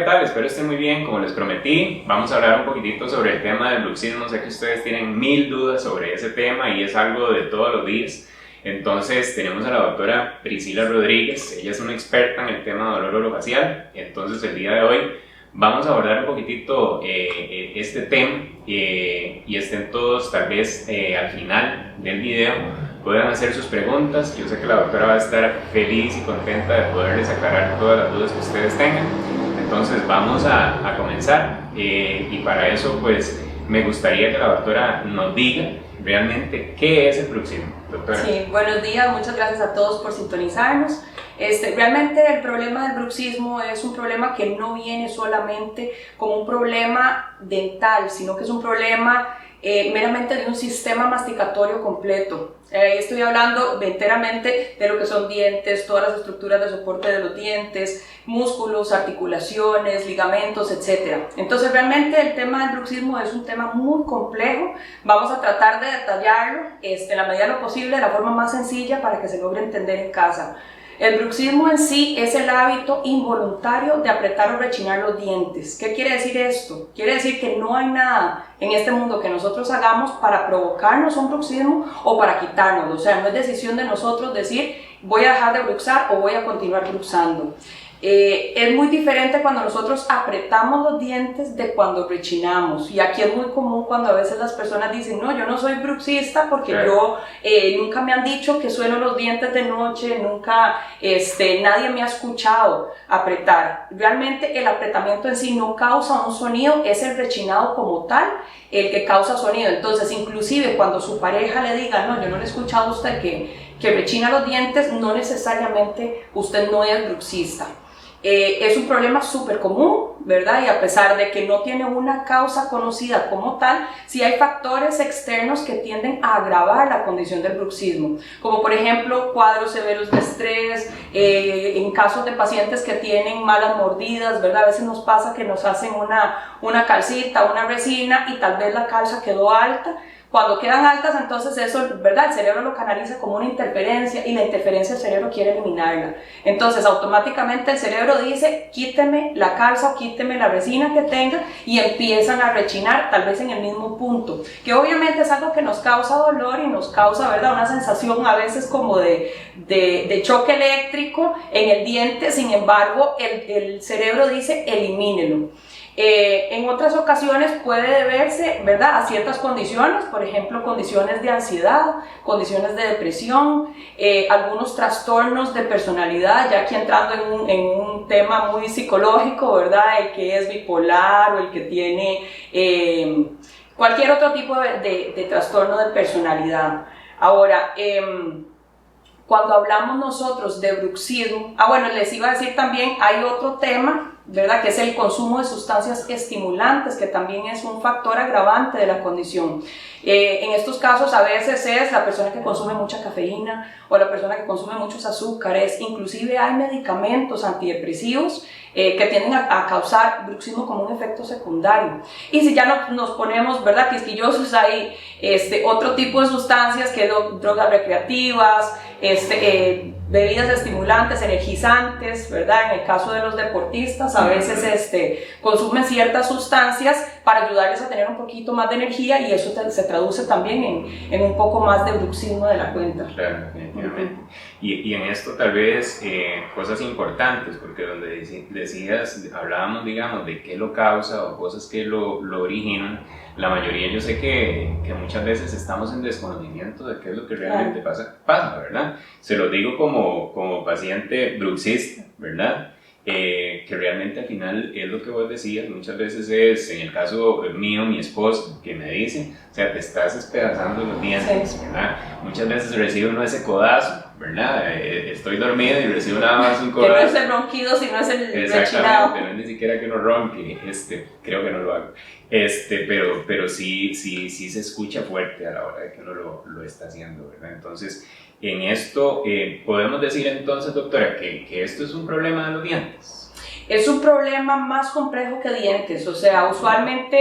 tal? Espero estén muy bien. Como les prometí, vamos a hablar un poquitito sobre el tema del bruxismo. Sé que ustedes tienen mil dudas sobre ese tema y es algo de todos los días. Entonces tenemos a la doctora Priscila Rodríguez. Ella es una experta en el tema de dolor orofacial. Entonces el día de hoy vamos a abordar un poquitito este tema y estén todos tal vez al final del video puedan hacer sus preguntas. Yo sé que la doctora va a estar feliz y contenta de poderles aclarar todas las dudas que ustedes tengan. Entonces vamos a comenzar y para eso pues me gustaría que la doctora nos diga realmente qué es el bruxismo. Doctora. Sí, buenos días, muchas gracias a todos por sintonizarnos. Realmente el problema del bruxismo es un problema que no viene solamente como un problema dental, sino que es un problema meramente de un sistema masticatorio completo. Estoy hablando enteramente de lo que son dientes, todas las estructuras de soporte de los dientes, músculos, articulaciones, ligamentos, etc. Entonces realmente el tema del bruxismo es un tema muy complejo. Vamos a tratar de detallarlo en la medida de lo posible, de la forma más sencilla para que se logre entender en casa. El bruxismo en sí es el hábito involuntario de apretar o rechinar los dientes. ¿Qué quiere decir esto? Quiere decir que no hay nada en este mundo que nosotros hagamos para provocarnos un bruxismo o para quitárnoslo. O sea, no es decisión de nosotros decir voy a dejar de bruxar o voy a continuar bruxando. Es muy diferente cuando nosotros apretamos los dientes de cuando rechinamos, y aquí es muy común cuando a veces las personas dicen no, yo no soy bruxista porque yo nunca me han dicho que sueno los dientes de noche, nunca nadie me ha escuchado apretar. Realmente el apretamiento en sí no causa un sonido, es el rechinado como tal el que causa sonido. Entonces inclusive cuando su pareja le diga no, yo no le he escuchado a usted que rechina los dientes, no necesariamente usted no es bruxista. Es un problema súper común, ¿verdad? Y a pesar de que no tiene una causa conocida como tal, sí hay factores externos que tienden a agravar la condición del bruxismo, como por ejemplo cuadros severos de estrés, en casos de pacientes que tienen malas mordidas, ¿verdad? A veces nos pasa que nos hacen una calcita, una resina y tal vez la calza quedó alta. Cuando quedan altas, entonces eso, ¿verdad? El cerebro lo canaliza como una interferencia y la interferencia el cerebro quiere eliminarla. Entonces, automáticamente el cerebro dice, quíteme la calza o quíteme la resina que tenga, y empiezan a rechinar, tal vez en el mismo punto, que obviamente es algo que nos causa dolor y nos causa, ¿verdad? Una sensación a veces como de choque eléctrico en el diente. Sin embargo, el cerebro dice, elimínelo. En otras ocasiones puede deberse, ¿verdad?, a ciertas condiciones, por ejemplo, condiciones de ansiedad, condiciones de depresión, algunos trastornos de personalidad, ya aquí entrando en un tema muy psicológico, ¿verdad?, el que es bipolar o el que tiene cualquier otro tipo de trastorno de personalidad. Ahora, cuando hablamos nosotros de bruxismo, bueno, les iba a decir también, hay otro tema, ¿verdad?, que es el consumo de sustancias estimulantes, que también es un factor agravante de la condición. En estos casos a veces es la persona que consume mucha cafeína o la persona que consume muchos azúcares. Inclusive hay medicamentos antidepresivos que tienden a causar bruxismo como un efecto secundario. Y si ya nos ponemos, ¿verdad?, quisquillosos, hay otro tipo de sustancias que drogas recreativas, bebidas estimulantes, energizantes, ¿verdad? En el caso de los deportistas, a veces consumen ciertas sustancias para ayudarles a tener un poquito más de energía, y eso se traduce también en un poco más de bruxismo de la cuenta. Claro, definitivamente. Y en esto tal vez cosas importantes, porque donde decías, hablábamos, digamos, de qué lo causa o cosas que lo originan. La mayoría, yo sé que muchas veces estamos en desconocimiento de qué es lo que realmente pasa, ¿verdad? Se lo digo como paciente bruxista, ¿verdad? Que realmente al final es lo que vos decías, muchas veces es, en el caso mío, mi esposo, que me dice, o sea, te estás despedazando los dientes, ¿verdad? Muchas veces recibo uno ese codazo, ¿verdad? Estoy dormido y recibo nada más un codazo. Que no es el ronquido, sino es el rechinado. Exactamente, no es ni siquiera que no ronque, creo que no lo hago. Pero sí se escucha fuerte a la hora de que uno lo está haciendo, ¿verdad? Entonces, en esto, podemos decir entonces, doctora, que esto es un problema de los dientes. Es un problema más complejo que dientes, o sea, usualmente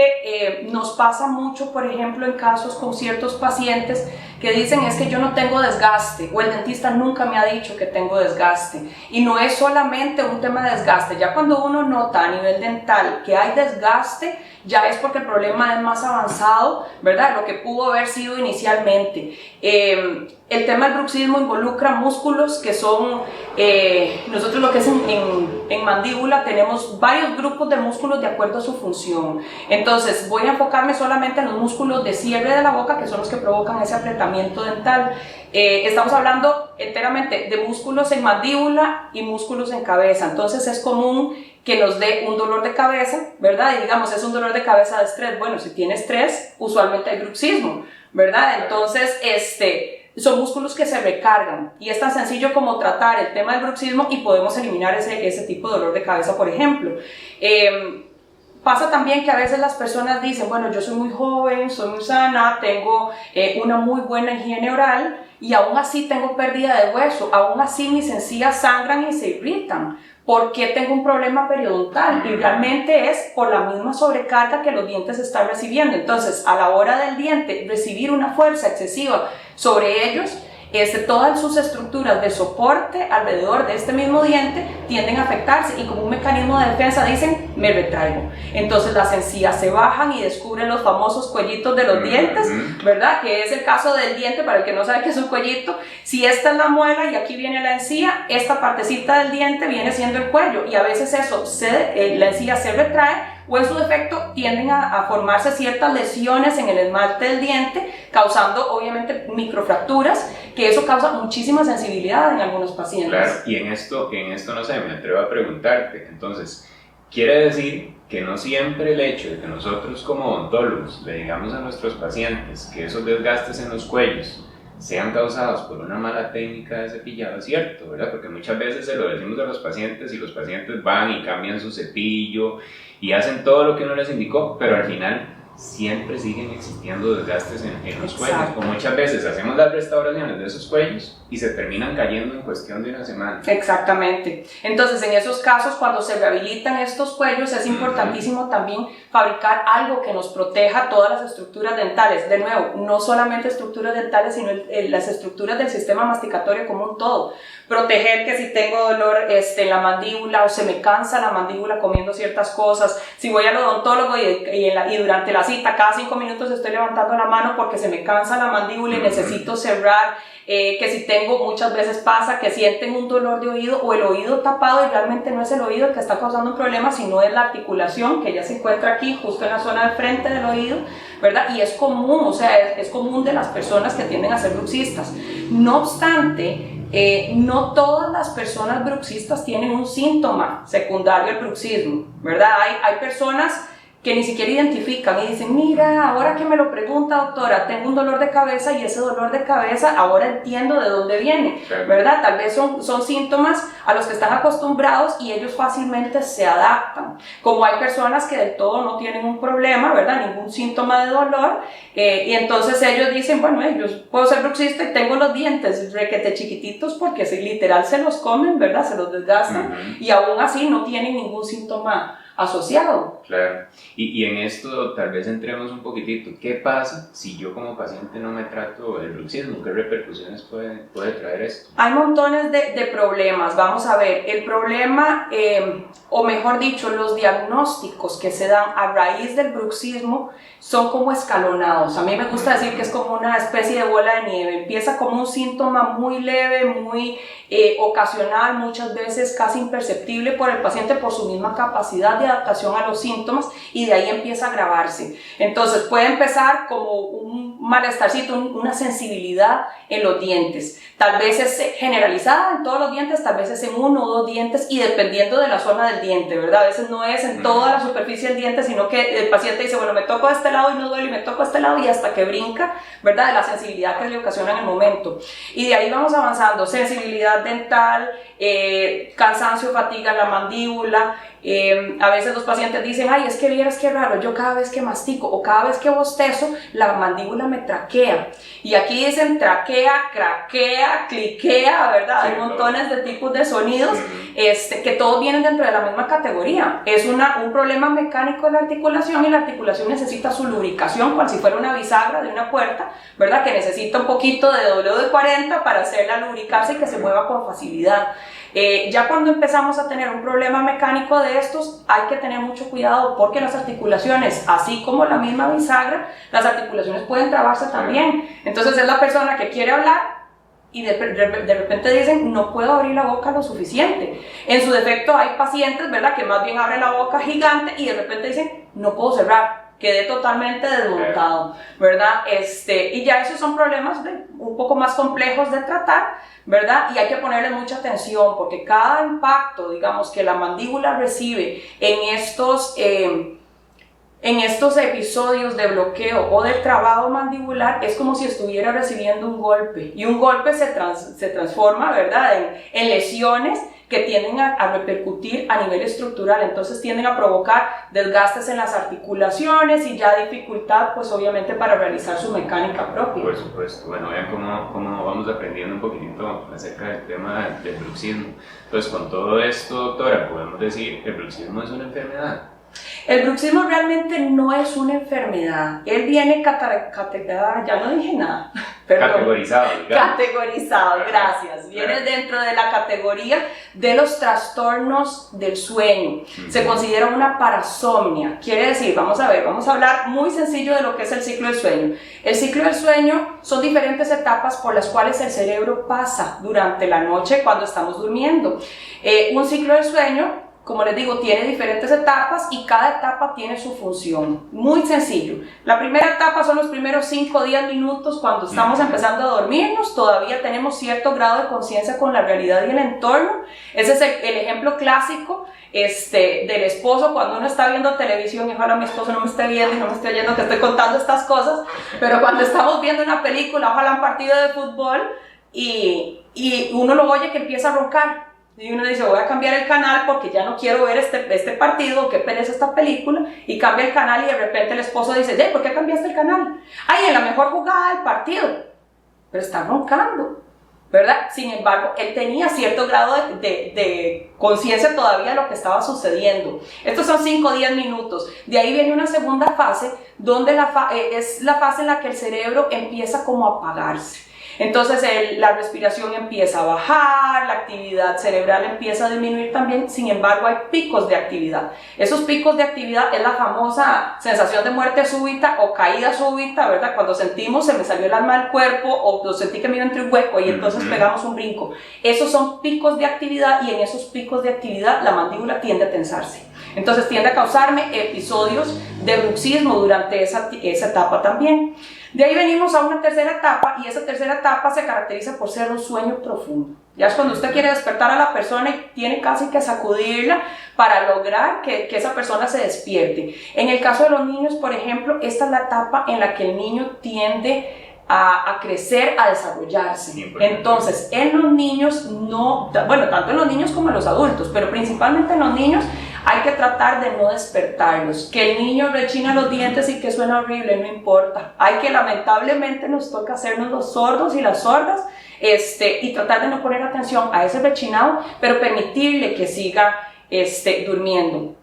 nos pasa mucho, por ejemplo, en casos con ciertos pacientes que dicen es que yo no tengo desgaste, o el dentista nunca me ha dicho que tengo desgaste. Y no es solamente un tema de desgaste, ya cuando uno nota a nivel dental que hay desgaste, ya es porque el problema es más avanzado, ¿verdad? Lo que pudo haber sido inicialmente. El tema del bruxismo involucra músculos que son, nosotros lo que es en mandíbula tenemos varios grupos de músculos de acuerdo a su función. Entonces voy a enfocarme solamente en los músculos de cierre de la boca, que son los que provocan ese apretamiento dental. Estamos hablando enteramente de músculos en mandíbula y músculos en cabeza. Entonces es común que nos dé un dolor de cabeza, ¿verdad? Y digamos, es un dolor de cabeza de estrés. Bueno, si tiene estrés, usualmente hay bruxismo, ¿verdad? Entonces, son músculos que se recargan y es tan sencillo como tratar el tema del bruxismo y podemos eliminar ese tipo de dolor de cabeza, por ejemplo. Pasa también que a veces las personas dicen, bueno, yo soy muy joven, soy muy sana, tengo una muy buena higiene oral y aún así tengo pérdida de hueso, aún así mis encías sangran y se irritan. ¿Por qué tengo un problema periodontal? Y realmente es por la misma sobrecarga que los dientes están recibiendo. Entonces, a la hora del diente recibir una fuerza excesiva sobre ellos, todas sus estructuras de soporte alrededor de este mismo diente tienden a afectarse y como un mecanismo de defensa dicen, me retraigo. Entonces las encías se bajan y descubren los famosos cuellitos de los dientes, ¿verdad? Que es el caso del diente, para el que no sabe qué es un cuellito. Si esta es la muela y aquí viene la encía, esta partecita del diente viene siendo el cuello y a veces la encía se retrae o en su defecto tienden a formarse ciertas lesiones en el esmalte del diente, causando obviamente microfracturas, que eso causa muchísima sensibilidad en algunos pacientes. Claro, y en esto no sé, me atrevo a preguntarte, entonces, quiere decir que no siempre el hecho de que nosotros como odontólogos le digamos a nuestros pacientes que esos desgastes en los cuellos sean causados por una mala técnica de cepillado, es cierto, ¿verdad? Porque muchas veces se lo decimos a los pacientes y los pacientes van y cambian su cepillo y hacen todo lo que uno les indicó, pero al final siempre siguen existiendo desgastes en los cuellos, o muchas veces hacemos las restauraciones de esos cuellos y se terminan cayendo en cuestión de una semana. Exactamente. Entonces, en esos casos, cuando se rehabilitan estos cuellos, es importantísimo también fabricar algo que nos proteja todas las estructuras dentales. De nuevo, no solamente estructuras dentales, sino las estructuras del sistema masticatorio como un todo. Proteger que si tengo dolor en la mandíbula o se me cansa la mandíbula comiendo ciertas cosas, si voy al odontólogo y durante la cita cada 5 minutos estoy levantando la mano porque se me cansa la mandíbula y necesito cerrar, que si tengo, muchas veces pasa que sienten un dolor de oído o el oído tapado y realmente no es el oído el que está causando un problema, sino es la articulación que ya se encuentra aquí justo en la zona del frente del oído, ¿verdad? Y es común, o sea, es común de las personas que tienden a ser bruxistas. No obstante, no todas las personas bruxistas tienen un síntoma secundario al bruxismo, ¿verdad? Hay personas que ni siquiera identifican y dicen, mira, ahora que me lo pregunta doctora, tengo un dolor de cabeza y ese dolor de cabeza ahora entiendo de dónde viene, ¿verdad? Tal vez son síntomas a los que están acostumbrados y ellos fácilmente se adaptan. Como hay personas que del todo no tienen un problema, ¿verdad? Ningún síntoma de dolor y entonces ellos dicen, bueno, yo puedo ser bruxista y tengo los dientes requete chiquititos porque literal se los comen, ¿verdad? Se los desgastan y aún así no tienen ningún síntoma asociado. Claro, y en esto tal vez entremos un poquitito. ¿Qué pasa si yo como paciente no me trato el bruxismo? ¿Qué repercusiones puede traer esto? Hay montones de problemas. Vamos a ver, el problema, o mejor dicho, los diagnósticos que se dan a raíz del bruxismo son como escalonados. A mí me gusta decir que es como una especie de bola de nieve. Empieza como un síntoma muy leve, muy ocasional, muchas veces casi imperceptible por el paciente por su misma capacidad de adaptación a los síntomas y de ahí empieza a agravarse. Entonces puede empezar como un malestarcito, una sensibilidad en los dientes. Tal vez es generalizada en todos los dientes, tal vez es en 1 o 2 dientes y dependiendo de la zona del diente, ¿verdad? A veces no es en toda la superficie del diente, sino que el paciente dice, bueno, me toco de este lado y no duele, y me toco de este lado y hasta que brinca, ¿verdad? De la sensibilidad que le ocasiona en el momento. Y de ahí vamos avanzando, sensibilidad dental, cansancio, fatiga en la mandíbula, A veces los pacientes dicen, ay, es que vieras qué raro, yo cada vez que mastico o cada vez que bostezo, la mandíbula me traquea. Y aquí dicen traquea, craquea, cliquea, ¿verdad? Sí, hay montones de tipos de sonidos que todos vienen dentro de la misma categoría. Es un problema mecánico de la articulación, y la articulación necesita su lubricación, cual si fuera una bisagra de una puerta, ¿verdad? Que necesita un poquito de W40 para hacerla lubricarse y que se mueva con facilidad. Ya cuando empezamos a tener un problema mecánico de estos, hay que tener mucho cuidado, porque las articulaciones, así como la misma bisagra, las articulaciones pueden trabarse también. Entonces es la persona que quiere hablar y de repente dicen, no puedo abrir la boca lo suficiente. En su defecto hay pacientes, ¿verdad?, que más bien abren la boca gigante y de repente dicen, no puedo cerrar, quedé totalmente desmontado, ¿verdad? Y ya esos son problemas un poco más complejos de tratar, ¿verdad? Y hay que ponerle mucha atención, porque cada impacto, digamos, que la mandíbula recibe en estos episodios de bloqueo o de trabado mandibular, es como si estuviera recibiendo un golpe, y un golpe se transforma, ¿verdad?, en lesiones que tienden a repercutir a nivel estructural. Entonces tienden a provocar desgastes en las articulaciones y ya dificultad, pues obviamente, para realizar su mecánica propia. Por supuesto. Bueno, vean cómo vamos aprendiendo un poquitito acerca del tema del bruxismo. Entonces, con todo esto, doctora, podemos decir que el bruxismo es una enfermedad. El bruxismo realmente no es una enfermedad. Él viene ya no dije nada. Perdón. Categorizado. Categorizado, gracias. Viene dentro de la categoría de los trastornos del sueño. Se considera una parasomnia. Quiere decir, vamos a hablar muy sencillo de lo que es el ciclo del sueño. El ciclo del sueño son diferentes etapas por las cuales el cerebro pasa durante la noche cuando estamos durmiendo. Un ciclo del sueño, como les digo, tiene diferentes etapas y cada etapa tiene su función. Muy sencillo. La primera etapa son los primeros 5 o 10 minutos cuando estamos empezando a dormirnos. Todavía tenemos cierto grado de conciencia con la realidad y el entorno. Ese es el ejemplo clásico del esposo cuando uno está viendo televisión, y ojalá mi esposo no me esté viendo y no me esté oyendo que estoy contando estas cosas, pero cuando estamos viendo una película, ojalá un partido de fútbol, y uno lo oye que empieza a roncar. Y uno dice, voy a cambiar el canal porque ya no quiero ver este partido, qué pereza esta película, y cambia el canal y de repente el esposo dice, ¿por qué cambiaste el canal? Ay, en la mejor jugada del partido, pero está roncando, ¿verdad? Sin embargo, él tenía cierto grado de conciencia todavía de lo que estaba sucediendo. Estos son 5 o 10 minutos. De ahí viene una segunda fase, donde es la fase en la que el cerebro empieza como a apagarse. Entonces la respiración empieza a bajar, la actividad cerebral empieza a disminuir también. Sin embargo, hay picos de actividad. Esos picos de actividad es la famosa sensación de muerte súbita o caída súbita, ¿verdad? Cuando sentimos, se me salió el alma del cuerpo, o sentí que me iba entre un hueco y entonces pegamos un brinco. Esos son picos de actividad, y en esos picos de actividad la mandíbula tiende a tensarse. Entonces tiende a causarme episodios de bruxismo durante esa etapa también. De ahí venimos a una tercera etapa, y esa tercera etapa se caracteriza por ser un sueño profundo. Ya es cuando usted quiere despertar a la persona y tiene casi que sacudirla para lograr que esa persona se despierte. En el caso de los niños, por ejemplo, esta es la etapa en la que el niño tiende a crecer, a desarrollarse. Entonces, en los niños tanto en los niños como en los adultos, pero principalmente en los niños, hay que tratar de no despertarlos. Que el niño rechina los dientes y que suena horrible, no importa. Hay que, lamentablemente, nos toca hacernos los sordos y las sordas, y tratar de no poner atención a ese rechinado, pero permitirle que siga durmiendo.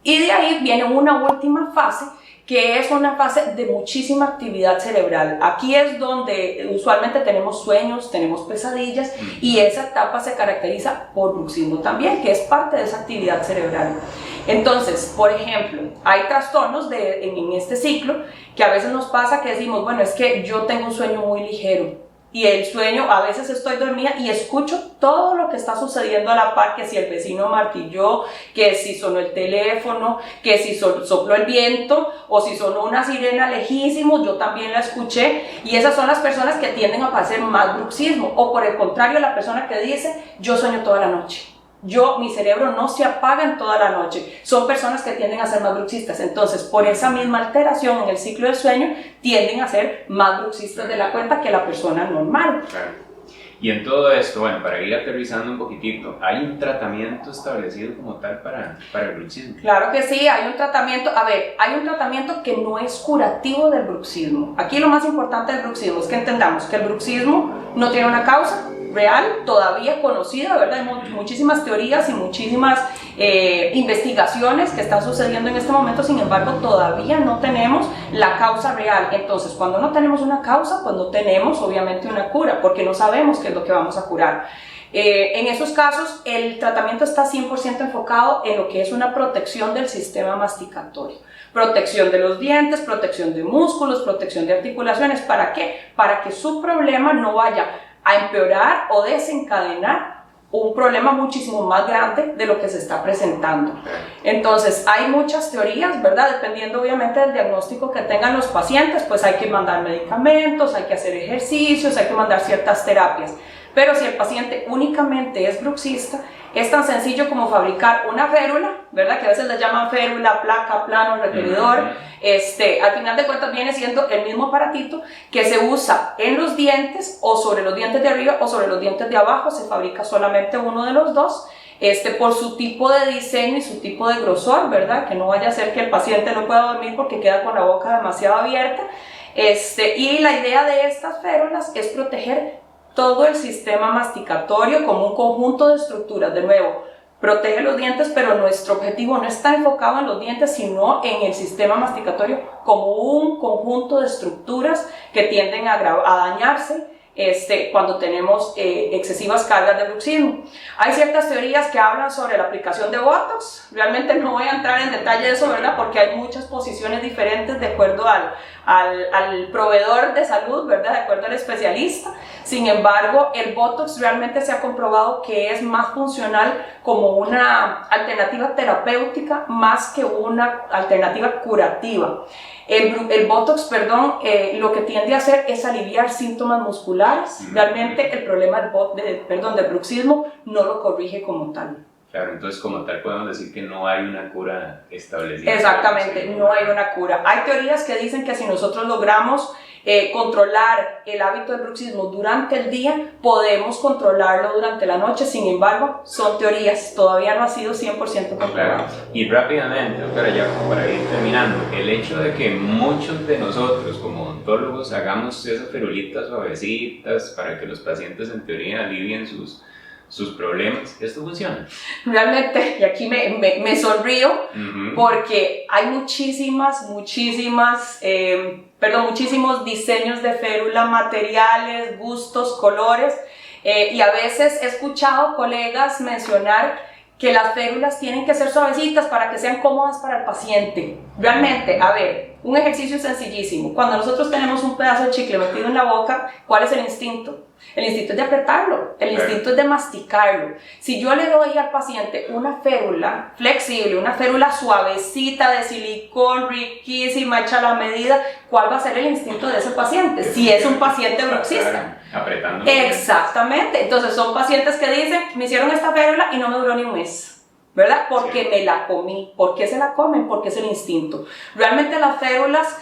Y de ahí viene una última fase, que es una fase de muchísima actividad cerebral. Aquí es donde usualmente tenemos sueños, tenemos pesadillas, y esa etapa se caracteriza por bruxismo también, que es parte de esa actividad cerebral. Entonces, por ejemplo, hay trastornos en este ciclo que a veces nos pasa que decimos, bueno, es que yo tengo un sueño muy ligero, y el sueño, a veces estoy dormida y escucho todo lo que está sucediendo a la par, que si el vecino martilló, que si sonó el teléfono, que si sopló el viento, o si sonó una sirena lejísimo, yo también la escuché. Y esas son las personas que tienden a padecer más bruxismo, o por el contrario, la persona que dice, yo sueño toda la noche. Mi cerebro no se apaga en toda la noche. Son personas que tienden a ser más bruxistas. Entonces, por esa misma alteración en el ciclo del sueño, tienden a ser más bruxistas de la cuenta que la persona normal. Claro. Y en todo esto, bueno, para ir aterrizando un poquitito, ¿hay un tratamiento establecido como tal para el bruxismo? Claro que sí, hay un tratamiento, a ver, hay un tratamiento que no es curativo del bruxismo. Aquí lo más importante del bruxismo es que entendamos que el bruxismo no tiene una causa real, todavía conocida, ¿verdad? Hay muchísimas teorías y muchísimas investigaciones que están sucediendo en este momento, sin embargo, todavía no tenemos la causa real. Entonces, cuando no tenemos una causa, pues no tenemos obviamente una cura, porque no sabemos qué es lo que vamos a curar. En esos casos, el tratamiento está 100% enfocado en lo que es una protección del sistema masticatorio. Protección de los dientes, protección de músculos, protección de articulaciones. ¿Para qué? Para que su problema no vaya a empeorar o desencadenar un problema muchísimo más grande de lo que se está presentando. Entonces, hay muchas teorías, ¿verdad? Dependiendo obviamente del diagnóstico que tengan los pacientes, pues hay que mandar medicamentos, hay que hacer ejercicios, hay que mandar ciertas terapias. Pero si el paciente únicamente es bruxista, es tan sencillo como fabricar una férula, ¿verdad? Que a veces le llaman férula, placa, plano, repelidor. Al final de cuentas viene siendo el mismo aparatito que se usa en los dientes, o sobre los dientes de arriba o sobre los dientes de abajo. Se fabrica solamente uno de los dos, por su tipo de diseño y su tipo de grosor, ¿verdad? Que no vaya a ser que el paciente no pueda dormir porque queda con la boca demasiado abierta. Y la idea de estas férulas es proteger todo el sistema masticatorio como un conjunto de estructuras. De nuevo, protege los dientes, pero nuestro objetivo no está enfocado en los dientes, sino en el sistema masticatorio como un conjunto de estructuras que tienden a dañarse cuando tenemos excesivas cargas de bruxismo. Hay ciertas teorías que hablan sobre la aplicación de Botox. Realmente no voy a entrar en detalle de eso, ¿verdad? Porque hay muchas posiciones diferentes de acuerdo al proveedor de salud, ¿verdad? De acuerdo al especialista. Sin embargo, el Botox realmente se ha comprobado que es más funcional como una alternativa terapéutica más que una alternativa curativa. El Botox, lo que tiende a hacer es aliviar síntomas musculares. Realmente el problema del bruxismo no lo corrige como tal. Claro, entonces como tal podemos decir que no hay una cura establecida. Exactamente, no hay una cura. Hay teorías que dicen que si nosotros logramos controlar el hábito del bruxismo durante el día, podemos controlarlo durante la noche. Sin embargo, son teorías, todavía no ha sido 100% comprobado. Claro. Y rápidamente, doctora, ya como para ir terminando, el hecho de que muchos de nosotros como odontólogos hagamos esas ferulitas suavecitas para que los pacientes en teoría alivien sus problemas, ¿esto funciona? Realmente, y aquí me sonrío, porque hay muchísimos diseños de férula, materiales, gustos, colores, y a veces he escuchado colegas mencionar que las férulas tienen que ser suavecitas para que sean cómodas para el paciente. Realmente, a ver, un ejercicio sencillísimo. Cuando nosotros tenemos un pedazo de chicle metido en la boca, ¿cuál es el instinto? El instinto es de apretarlo, el instinto es de masticarlo. Si yo le doy al paciente una férula flexible, una férula suavecita de silicón, riquísima, hecha a la medida, ¿cuál va a ser el instinto de ese paciente? Si es un paciente bruxista. Apretando. Exactamente. Entonces son pacientes que dicen, me hicieron esta férula y no me duró ni un mes, ¿verdad? Porque me la comí. ¿Por qué se la comen? Porque es el instinto. Realmente las férulas,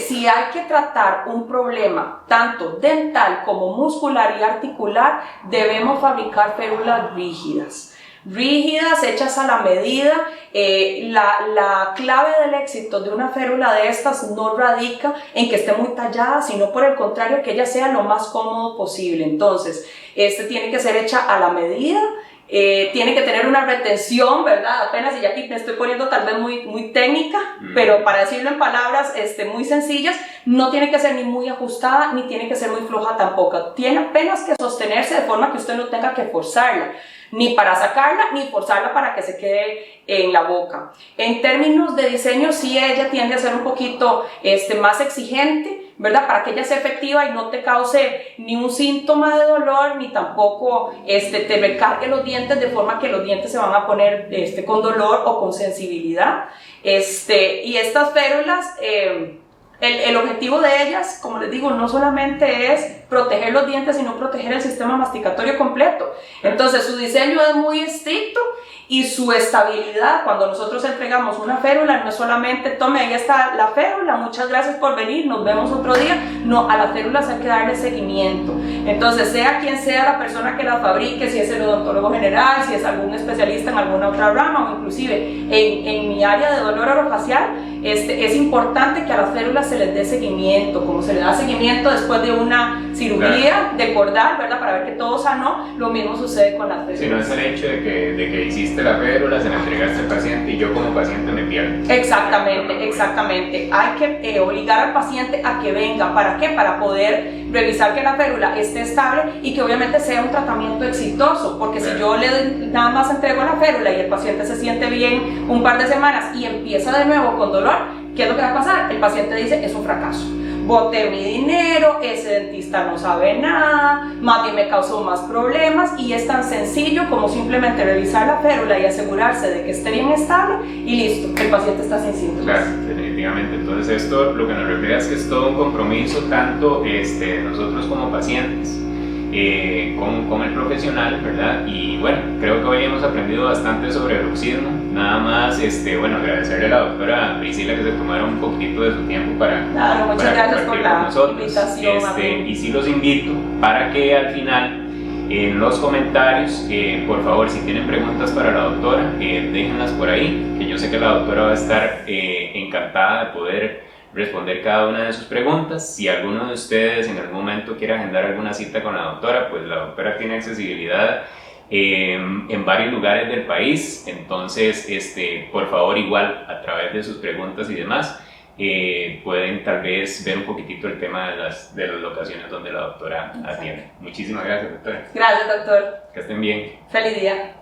si hay que tratar un problema tanto dental como muscular y articular, debemos fabricar férulas rígidas, hechas a la medida. La clave del éxito de una férula de estas no radica en que esté muy tallada, sino por el contrario, que ella sea lo más cómodo posible. Entonces, tiene que ser hecha a la medida. Tiene que tener una retención, ¿verdad? Apenas, y ya aquí me estoy poniendo tal vez muy técnica, pero para decirlo en palabras muy sencillas, no tiene que ser ni muy ajustada, ni tiene que ser muy floja tampoco. Tiene apenas que sostenerse de forma que usted no tenga que forzarla, ni para sacarla, ni forzarla para que se quede en la boca. En términos de diseño, sí, ella tiende a ser un poquito más exigente, ¿verdad? Para que ella sea efectiva y no te cause ni un síntoma de dolor, ni tampoco te recargue los dientes de forma que los dientes se van a poner con dolor o con sensibilidad. Y estas férulas, el objetivo de ellas, como les digo, no solamente es proteger los dientes y no proteger el sistema masticatorio completo. Entonces su diseño es muy estricto y su estabilidad, cuando nosotros entregamos una férula, no es solamente tome, ahí está la férula, muchas gracias por venir, nos vemos otro día. No, a las férulas hay que darle seguimiento. Entonces, sea quien sea la persona que la fabrique, si es el odontólogo general, si es algún especialista en alguna otra rama, o inclusive en mi área de dolor orofacial, es importante que a las férulas se les dé seguimiento, como se le da seguimiento después de una cirugía de cordal, ¿verdad? Para ver que todo sanó, lo mismo sucede con las férulas. Si no es el hecho de que hiciste la férula, se la entregaste al paciente y yo como paciente me pierdo. Exactamente, exactamente. Hay que obligar al paciente a que venga. ¿Para qué? Para poder revisar que la férula esté estable y que obviamente sea un tratamiento exitoso, porque si yo nada más entrego la férula y el paciente se siente bien un par de semanas y empieza de nuevo con dolor, ¿qué es lo que va a pasar? El paciente dice, es un fracaso. Boté mi dinero, ese dentista no sabe nada, más bien me causó más problemas, y es tan sencillo como simplemente revisar la férula y asegurarse de que esté bien estable y listo, el paciente está sin síntomas. Claro, definitivamente. Entonces esto lo que nos refleja es que es todo un compromiso tanto nosotros como pacientes con el profesional, ¿verdad? Y bueno, creo que hoy hemos aprendido bastante sobre bruxismo. Nada más, bueno, agradecerle a la doctora Priscila que se tomara un poquito de su tiempo para muchas gracias por la invitación. Y sí los invito para que al final en los comentarios, por favor, si tienen preguntas para la doctora, déjenlas por ahí, que yo sé que la doctora va a estar encantada de poder responder cada una de sus preguntas. Si alguno de ustedes en algún momento quiere agendar alguna cita con la doctora, pues la doctora tiene accesibilidad en varios lugares del país, entonces por favor, igual a través de sus preguntas y demás, pueden tal vez ver un poquitito el tema de las locaciones donde la doctora atiende. Muchísimas gracias, doctora. Gracias, doctor. Que estén bien. Feliz día.